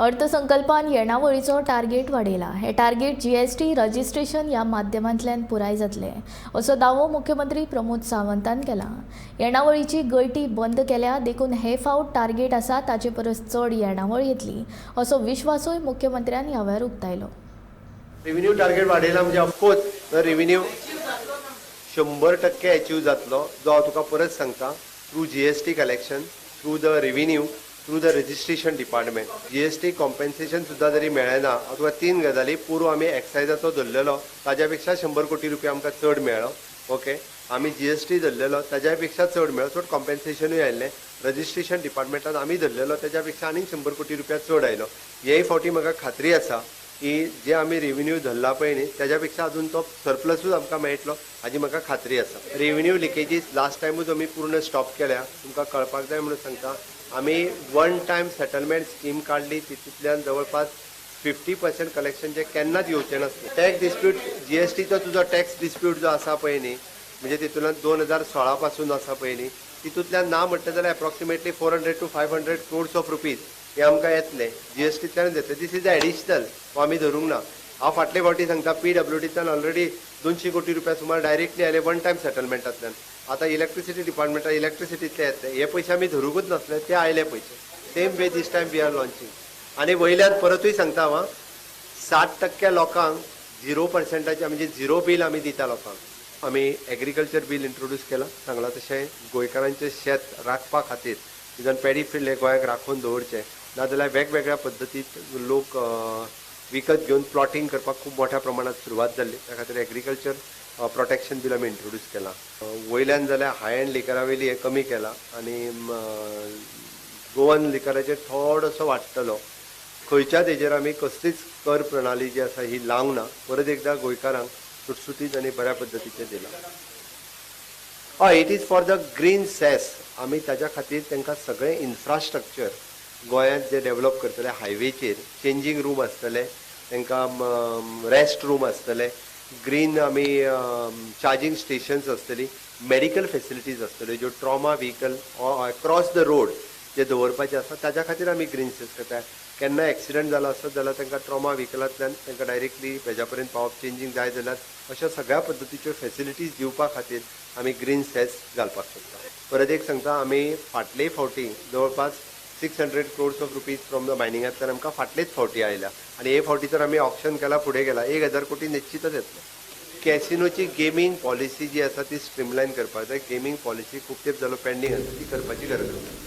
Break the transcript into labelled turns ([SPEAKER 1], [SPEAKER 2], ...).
[SPEAKER 1] अर्थसंकल्पान येणावळीचो target वाडयला। हे target GST registration या माध्यमांतल्यान पुराय जातले असो दावो मुख्यमंत्री प्रमोद सावंतान केला। येणावळीची गळटी बंद केल्या देखून हे फावट टार्गेट आसा ताचे परस चड येणावळ येतली असो विश्वासूय मुख्यमंत्र्यान ह्या वेळार उक्तायलो।
[SPEAKER 2] रेव्हेन्यू टार्गेट वाडयला म्हणजे ऑफकोर्स रेव्हेन्यू 100% अचीव जातलो, जो हांव तुका परत सांगता, through GST collection, through the revenue, through the registration department. GST compensation सुद्दां जरी मेळना, अथवा 3 गजाली पूर्व आमी एक्सायजाचो धरलेलो ताज्या पेक्षा 100 कोटी रुपया आमकां चड मेळ्ळो। ओके, आमी जीएसटी धरलेलो ताज्या पेक्षा चड मेळ्ळो, चड कॉम्पेन्सेशनूय आयिल्लें। रजिस्ट्रेशन डिपार्टमेंटान आमी धरलेलो ताज्या पेक्षा आनीक 100 कोटी रुपया चड आयलो। हेय फावटी म्हाका खात्री आसा की जे आमी रेव्हेन्यू धरला पळय न्ही त्याच्या पेक्षा अजून तो सरप्लसूच आमकां मेळटलो हाजी म्हाका खात्री आसा। रेव्हेन्यू लिकेजीस लास्ट टायमूच आमी पूर्ण स्टॉप केल्या। तुमकां कळपाक जाय म्हणून सांगता, आमी वन टायम सेटलमेंट स्कीम काडली, तितूंतल्यान जवळपास 50% कलेक्शन जे केन्नाच येवचें नासलें। टॅक्स डिस्प्यूट, जीएसटीचो तुजो टॅक्स डिस्प्यूट जो आसा पळय न्ही, म्हणजे तितूंतल्यान 2016 पासून आसा पळय न्ही, तितूंतल्यान ना म्हणटा जाल्यार approximately 400 to 500 crores of rupees हे आमकां येतले जीएसटींतल्यान येतले। दीस इज एडिशनल, हो आमी धरूंक ना। हांव फाटले फावटी सांगता, PWDंतल्यान ऑलरेडी 200 कोटी रुपया सुमार डायरेक्टली आयले वन टायम सेटलमेंटांतल्यान। आतां इलेक्ट्रिसिटी डिपार्टमेंटान इलेक्ट्रिसिटींतले येतले, हे पयशे आमी धरूंकूच नासले, ते आयले पयशे। Same way this time we are launching. आनी वयल्यान परतूय सांगता हांव, 60% लोकांक 0% म्हणजे 0 बील आमी दिता लोकांक। आमी एग्रीकल्चर बील इंट्रोड्यूस केला, सांगला तशें गोंयकारांचें शेत राखपा खातीर, निदान पॅडी फील्ड हे गोंयाक राखून दवरचें, नाजाल्यार वेगवेगळ्या पद्दतीत लोक विकत घेवन प्लॉटिंग करपाक खूब मोठ्या प्रमाणात सुरवात जाल्ली। त्या खातीर एग्रीकल्चर प्रोटेक्शन बील आमी इंट्रोड्यूस केला। वयल्यान जाल्यार हाय एंड लिकरा वयली हे कमी केला आनी गोवन लिकराचेर थोडोसो वाडटलो। खंयच्याच हेजेर आमी कसलीच कर प्रणाली जी आसा ही लावंक ना। परत एकदां गोंयकारांक सुटसुटीत आनी बऱ्या पद्दतीचें दिलां। हय, it is for the green cess. आमी ताच्या खातीर तांकां सगळें इन्फ्रास्ट्रक्चर गोंयांत जे डेव्हलप करतले, हायवेचेर चेंजींग रूम आसतले, तांकां रेस्ट रूम आसतले, ग्रीन आमी चार्जिंग स्टेशन्स आसतली, मेडिकल फेसिलिटीज आसतल्यो, ज्यो trauma vehicle across the road जे दवरपाचे आसा ताच्या खातीर आमी ग्रीन सेस करता। केन्ना एक्सिडंट जालो आसत जाल्यार तांकां ट्रॉमा व्हेकलांतल्यान तांकां डायरेक्टली हेज्या पर्यंत पावप, चेंजींग जाय जाल्यार अशा सगळ्या पद्दतीच्यो फेसिलिटीज दिवपा खातीर आमी ग्रीन सेस घालपाक सोदता। परत एक सांगता, आमी फाटले फावटी जवळपास 600 crores of rupees from the मायनिंगांतल्यान आमकां फाटलेच फावटी आयल्या आनी हे फावटी तर आमी ऑप्शन केला, फुडें गेला, 1000 कोटी निश्चितच येतलो। कॅसिनोची गेमींग पॉलिसी जी आसा ती स्ट्रीमलायन करपाक जाय। गेमींग पॉलिसी खूब तेंप जालो पेंडींग आसा, ती करपाची गरज आसा।